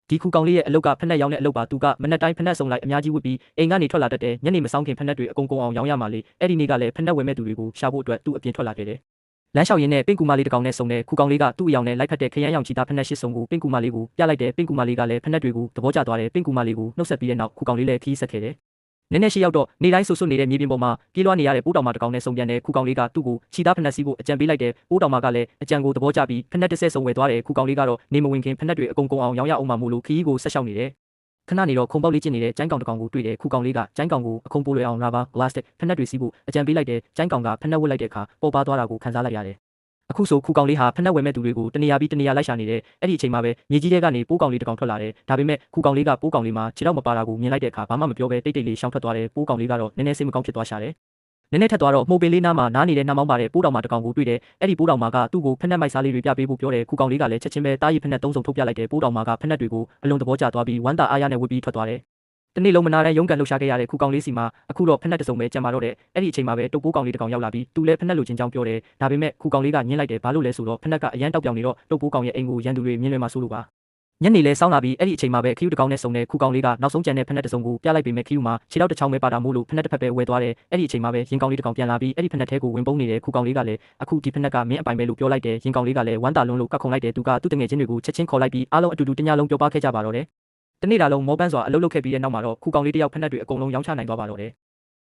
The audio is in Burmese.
ဒီခုကောင်လေးရဲ့အလုတ်ကဖက်နှက်ရောင်းတဲ့အလုတ်ပါသူကမနက်တိုင်းဖက်နှက်စုံလိုက်အများကြီးဝတ်ပြီးအိမ်ကနေထွက်လာတတ်တယ်ညနေမဆောင်ခင်ဖက်နှက်တွေအကုန်အောင်ရောင်းရမှာလေအဲ့ဒီနေ့ကလည်းဖက်နှက်ဝယ်မဲ့သူတွေကိုရှာဖို့အတွက်သူ့အပြင်ထွက်လာခဲ့တယ်လမ်းလျှောက်ရင်းနဲ့ပင့်ကူမလေးတစ်ကောင်နဲ့ဆုံတဲ့ခုကောင်လေးကသူ့အယောင်နဲ့လိုက်ဖက်တဲ့ခရမ်းရောင်ချီသားဖက်နှက်ရှစ်စုံကိုပင့်ကူမလေးကိုပြလိုက်တဲ့ပင့်ကူမလေးကလည်းဖက်နှက်တွေကိုသဘောကျသွားတယ်ပင့်ကူမလေးကိုနှုတ်ဆက်ပြီးတဲ့နောက်ခုကောင်လေးလည်းခီးဆက်ခဲ့တယ်နည်းနည်းရှိရောက်တော့နေတိုင်းဆူဆွနေတဲ့မြေပြင်ပေါ်မှာပြေးလွှားနေရတဲ့ပိုးတောင်မတစ်ကောင်နဲ့ဆုံပြန်တဲ့ခုကောင်လေးကသူ့ကိုခြိသားဖက်နှက်စီးဖို့အကြံပေးလိုက်တဲ့ပိုးတောင်မကလည်းအကြံကိုသဘောကျပြီးဖက်နှက်တစ်ဆက်စုံဝယ်သွားတယ်ခုကောင်လေးကတော့နေမဝင်ခင်ဖက်နှက်တွေအကုန်အောင်ရောင်းရအောင်မှမို့လို့ခီးကိုဆက်လျှောက်နေတယ်ခဏနေတော့ခုံပေါက်လေးကျင်နေတဲ့ကျိုင်းကောင်တစ်ကောင်ကိုတွေ့တယ်ခုကောင်လေးကကျိုင်းကောင်ကိုအခုံပိုးလွယ်အောင် rubber plastic ဖက်နှက်တွေစီးဖို့အကြံပေးလိုက်တဲ့ကျိုင်းကောင်ကဖက်နှက်ဝတ်လိုက်တဲ့အခါပေါ်ပါသွားတာကိုခန်းစားလိုက်ရတယ်အခုဆိုခုကောင်လေးဟာဖက်နှက်ဝယ်မဲ့သူတွေကိုတနေရာပြီးတနေရာလိုက်ရှာနေတယ်အဲ့ဒီအချိန်မှာပဲမြေကြီးထဲကနေပိုးကောင်လေးတစ်ကောင်ထွက်လာတယ်ဒါပေမဲ့ခုကောင်လေးကပိုးကောင်လေးမှာခြေထောက်မပါတာကိုမြင်လိုက်တဲ့အခါဘာမှမပြောဘဲတိတ်တိတ်လေးရှောင်ထွက်သွားတယ်ပိုးကောင်လေးကတော့နည်းနည်းစိတ်မကောင်းဖြစ်သွားရှာတယ်နည်းနည်းထက်သွားတော့မှုပင်လေးနားမှာနားနေတဲ့နှာမောင်းပါတဲ့ပိုးတောင်မတစ်ကောင်ကိုတွေ့တယ်အဲ့ဒီပိုးတောင်မကသူ့ကိုဖက်နှက်မိုက်စားလေးတွေပြပေးဖို့ပြောတယ်ခုကောင်လေးကလည်းချက်ချင်းပဲတားရည်ဖက်နှက်သုံးစုံထုတ်ပြလိုက်တယ်ပိုးတောင်မကဖက်နှက်တွေကိုအလုံးသဘောကျသွားပြီးဝမ်းသာအားရနဲ့ဝတ်ပြီးထွက်သွားတယ်တနေ့လုံးမနာတဲ့ရုံးကန်လှုပ်ရှားခဲ့ရတဲ့ခုကောင်လေးစီမှာအခုတော့ဖက်နှက်တစ်စုံပဲကြံပါတော့တယ်အဲ့ဒီအချိန်မှာပဲတုပ်ပိုးကောင်လေးတစ်ကောင်ရောက်လာပြီးသူလည်းဖက်နှက်လိုချင်ကြောင်းပြောတယ်ဒါပေမဲ့ခုကောင်လေးကညှင်းလိုက်တယ်ဘာလို့လဲဆိုတော့ဖက်နှက်ကအရန်တောက်ပြောင်နေတော့တုပ်ပိုးကောင်ရဲ့အိမ်ကိုရန်သူတွေမြင်လွယ်မှာစိုးလို့ပါညနေလဲစောင်းလာပြီးအဲ့ဒီအချိန်မှာပဲခရူးတစ်ကောင်နဲ့ဆုံတဲ့ခုကောင်လေးကနောက်ဆုံးကြံတဲ့ဖက်နှက်တစ်စုံကိုပြလိုက်ပေမဲ့ခရူးမှာခြေထောက်တစ်ချောင်းပဲပါတာမို့လို့ဖက်နှက်တစ်ဖက်ပဲဝဲသွားတယ်အဲ့ဒီအချိန်မှာပဲရင်ကောင်လေးတစ်ကောင်ပြန်လာပြီးအဲ့ဒီဖက်နှက်ထဲကိုဝင်ပုန်းနေတဲ့ခုကောင်လေးကလည်းအခုဒီဖက်နှက်ကမင်းအပိုင်ပဲလို့ပြောလိုက်တယ်ရင်ကောင်လေးကလည်းဝမ်းသာလွန်းလို့ကတ်ခုံလိုက်တယ်သူကသူ့တငယ်ချင်းတွေကိုချက်ချင်းခေါ်လိုက်ပြီးအားလုံးအတူတူတညလုံးပြောပါခဲ့ကြပါတော့တယ်တနေ့တာလုံးမောပန်းစွာအလုပ်လုပ်ခဲ့ပြီးတဲ့နောက်မှာတော့ခုကောင်လေးတယောက်ဖက်နှက်တွေအကုန်လုံးရောင်းချနိုင်သွားပါတော့တယ်